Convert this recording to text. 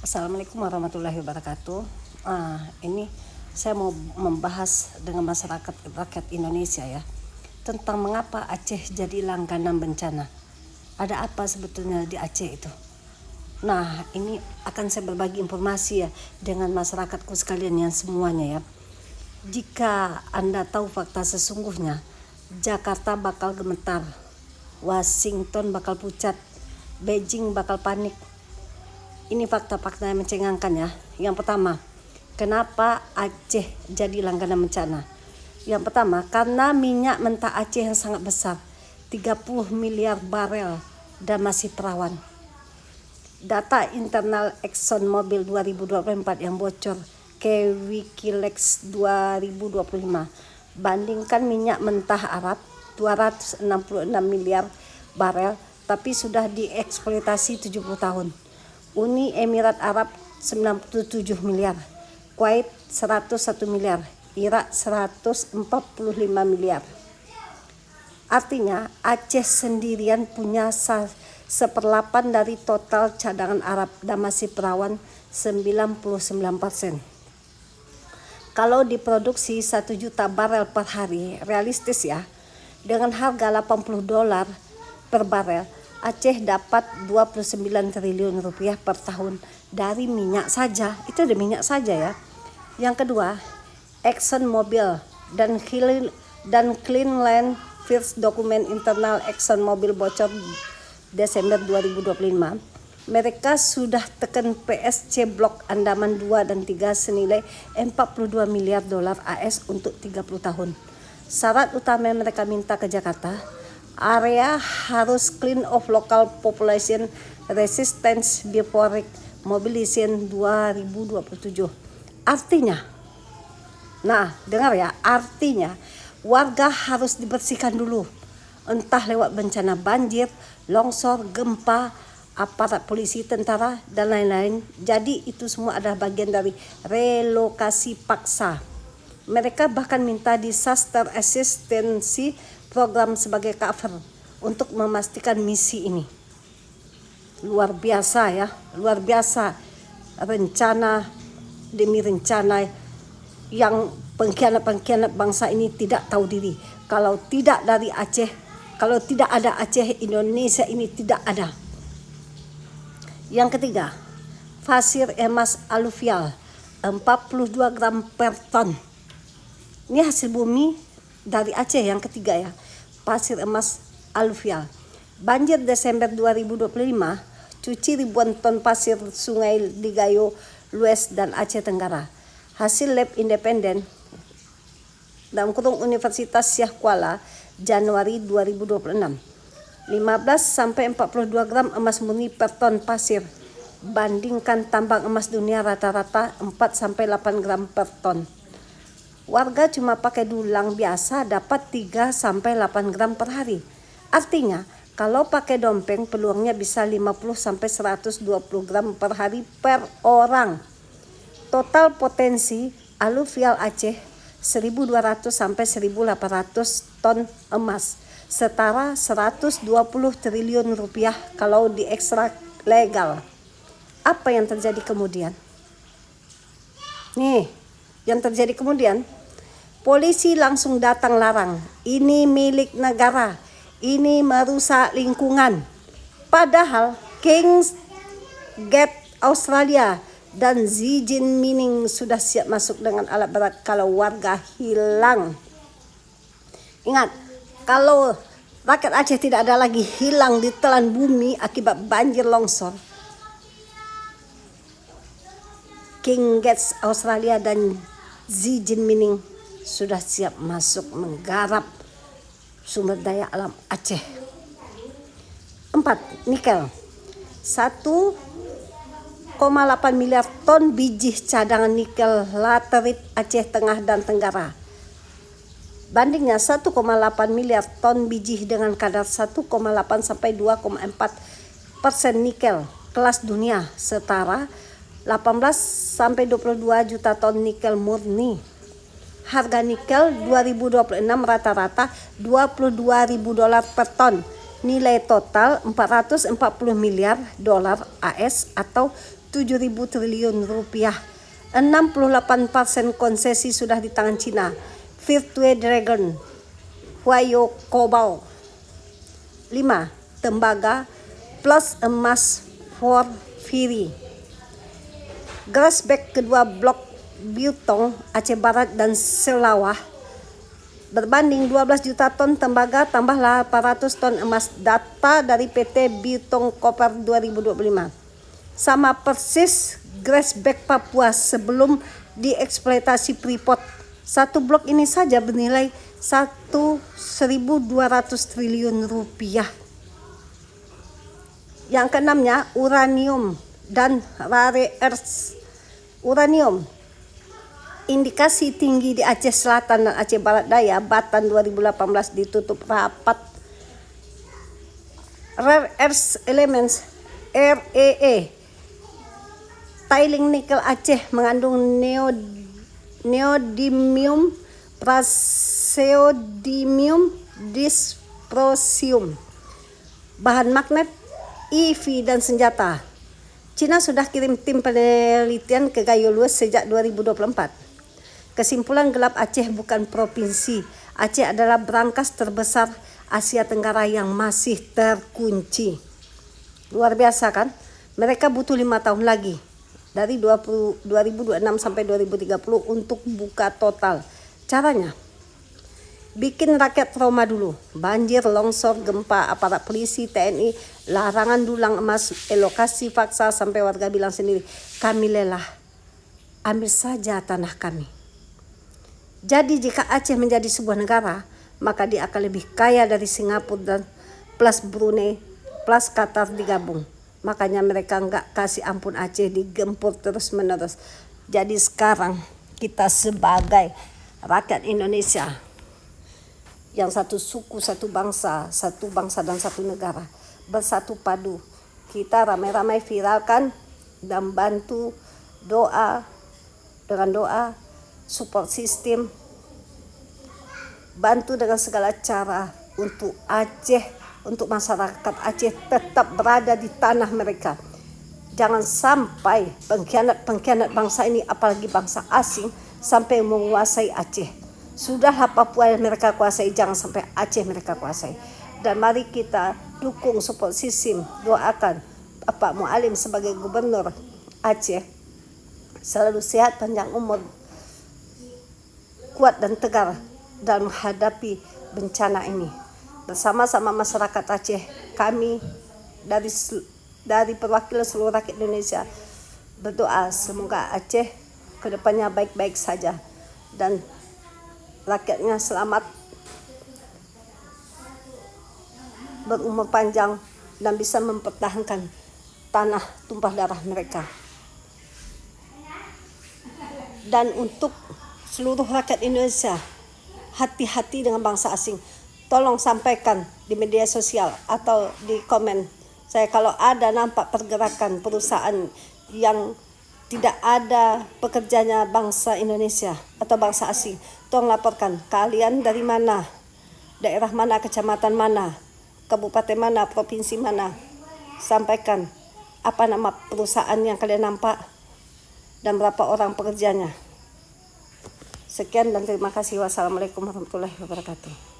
Assalamualaikum warahmatullahi wabarakatuh. Ini saya mau membahas dengan masyarakat rakyat Indonesia ya tentang mengapa Aceh jadi langganan bencana. Ada apa sebetulnya di Aceh itu? Nah, ini akan saya berbagi informasi ya dengan masyarakat sekalian yang semuanya ya. Jika Anda tahu fakta sesungguhnya, Jakarta bakal gemetar, Washington bakal pucat, Beijing bakal panik. Ini fakta-fakta yang mencengangkan ya. Yang pertama, kenapa Aceh jadi langganan bencana? Yang pertama, karena minyak mentah Aceh yang sangat besar, 30 miliar barel dan masih perawan. Data internal ExxonMobil 2024 yang bocor ke Wikileaks 2025 bandingkan minyak mentah Arab 266 miliar barel tapi sudah dieksploitasi 70 tahun. Uni Emirat Arab 97 miliar, Kuwait 101 miliar, Irak 145 miliar. Artinya Aceh sendirian punya 1/8 dari total cadangan Arab dan masih perawan 99%. Kalau diproduksi 1 juta barel per hari, realistis ya, dengan harga $80 per barel, Aceh dapat 29 triliun rupiah per tahun dari minyak saja. Itu dari minyak saja ya. Yang kedua, ExxonMobil dan Clean First dokumen internal ExxonMobil bocor Desember 2025. Mereka sudah tekan PSC Blok Andaman 2 dan 3 senilai 42 miliar dolar AS untuk 30 tahun. Syarat utama yang mereka minta ke Jakarta, area harus clean of local population resistance before mobilization 2027. Artinya, nah dengar ya, artinya warga harus dibersihkan dulu. Entah lewat bencana banjir, longsor, gempa, aparat polisi, tentara, dan lain-lain. Jadi itu semua adalah bagian dari relokasi paksa. Mereka bahkan minta disaster assistance program sebagai cover untuk memastikan misi ini. Luar biasa ya, luar biasa rencana demi rencana yang pengkhianat-pengkhianat bangsa ini tidak tahu diri. Kalau tidak dari Aceh, kalau tidak ada Aceh, Indonesia ini tidak ada. Yang ketiga, pasir emas aluvial 42 gram per ton. Ini hasil bumi dari Aceh yang ketiga ya. Pasir emas aluvial. Banjir Desember 2025 cuci ribuan ton pasir sungai di Gayo, Lues, dan Aceh Tenggara. Hasil lab independen dalam kurung Universitas Syah Kuala Januari 2026. 15 sampai 42 gram emas murni per ton pasir. Bandingkan tambang emas dunia rata-rata 4 sampai 8 gram per ton. Warga cuma pakai dulang biasa dapat 3 sampai 8 gram per hari. Artinya, kalau pakai dompeng peluangnya bisa 50 sampai 120 gram per hari per orang. Total potensi aluvial Aceh 1.200 sampai 1.800 ton emas, setara 120 triliun rupiah kalau diekstrak legal. Apa yang terjadi kemudian? Nih, yang terjadi kemudian, polisi langsung datang larang. Ini milik negara, ini merusak lingkungan. Padahal Kings Gate Australia dan Xi Jinping sudah siap masuk dengan alat berat kalau warga hilang. Ingat, kalau rakyat Aceh tidak ada lagi hilang ditelan bumi akibat banjir longsor, King Gates Australia dan Xi Jinping sudah siap masuk menggarap sumber daya alam Aceh. 4. Nikel 1,8 miliar ton biji cadangan nikel laterit Aceh Tengah dan Tenggara. Bandingnya 1,8 miliar ton biji dengan kadar 1,8 sampai 2,4% nikel kelas dunia, setara 18 sampai 22 juta ton nikel murni. Harga nikel 2026 rata-rata $22.000 per ton. Nilai total 440 miliar dolar AS atau 7.000 triliun rupiah. 68% konsesi sudah di tangan Cina. Virtue Dragon, Huayo Cobalt. 5. Tembaga plus emas for Firi. Grassback kedua blok Biutong, Aceh Barat dan Selawah berbanding 12 juta ton tembaga tambah 800 ton emas. Data dari PT Biutong Copper 2025. Sama persis Grassback Papua sebelum dieksploitasi Freeport. Satu blok ini saja bernilai 1.200 triliun rupiah. Yang keenamnya uranium dan rare earths. Uranium, indikasi tinggi di Aceh Selatan dan Aceh Barat Daya, Batan 2018 ditutup rapat. Rare Earth Elements REE, tiling nikel Aceh mengandung neodymium, praseodymium, dysprosium, bahan magnet, EV dan senjata. Cina sudah kirim tim penelitian ke Gayo Lues sejak 2024. Kesimpulan gelap, Aceh bukan provinsi. Aceh adalah brankas terbesar Asia Tenggara yang masih terkunci. Luar biasa kan? Mereka butuh 5 tahun lagi dari 2026 sampai 2030 untuk buka total. Caranya, bikin rakyat trauma dulu. Banjir, longsor, gempa, aparat polisi, TNI, larangan dulang emas, elokasi paksa sampai warga bilang sendiri, kami lelah, ambil saja tanah kami. Jadi jika Aceh menjadi sebuah negara, maka dia akan lebih kaya dari Singapura dan plus Brunei plus Qatar digabung. Makanya mereka nggak kasih ampun Aceh, digempur terus menerus. Jadi sekarang kita sebagai rakyat Indonesia yang satu suku, satu bangsa dan satu negara, bersatu padu, kita ramai-ramai viralkan dan bantu dengan doa, support sistem, bantu dengan segala cara untuk Aceh, untuk masyarakat Aceh tetap berada di tanah mereka. Jangan sampai pengkhianat bangsa ini, apalagi bangsa asing, sampai menguasai Aceh. Sudahlah Papua yang mereka kuasai, jangan sampai Aceh mereka kuasai. Dan mari kita dukung support sistem, doakan Pak Mualim sebagai gubernur Aceh selalu sehat, panjang umur, kuat dan tegar dalam menghadapi bencana ini. Bersama-sama masyarakat Aceh, kami dari perwakilan seluruh rakyat Indonesia berdoa semoga Aceh kedepannya baik-baik saja dan rakyatnya selamat, berumur panjang dan bisa mempertahankan tanah tumpah darah mereka. Dan untuk seluruh rakyat Indonesia, hati-hati dengan bangsa asing. Tolong sampaikan di media sosial atau di komen saya kalau ada nampak pergerakan perusahaan yang tidak ada pekerjanya bangsa Indonesia atau bangsa asing. Tolong laporkan kalian dari mana, daerah mana, kecamatan mana, kabupaten mana, provinsi mana. Sampaikan apa nama perusahaan yang kalian nampak dan berapa orang pekerjanya. Sekian dan terima kasih. Wassalamualaikum warahmatullahi wabarakatuh.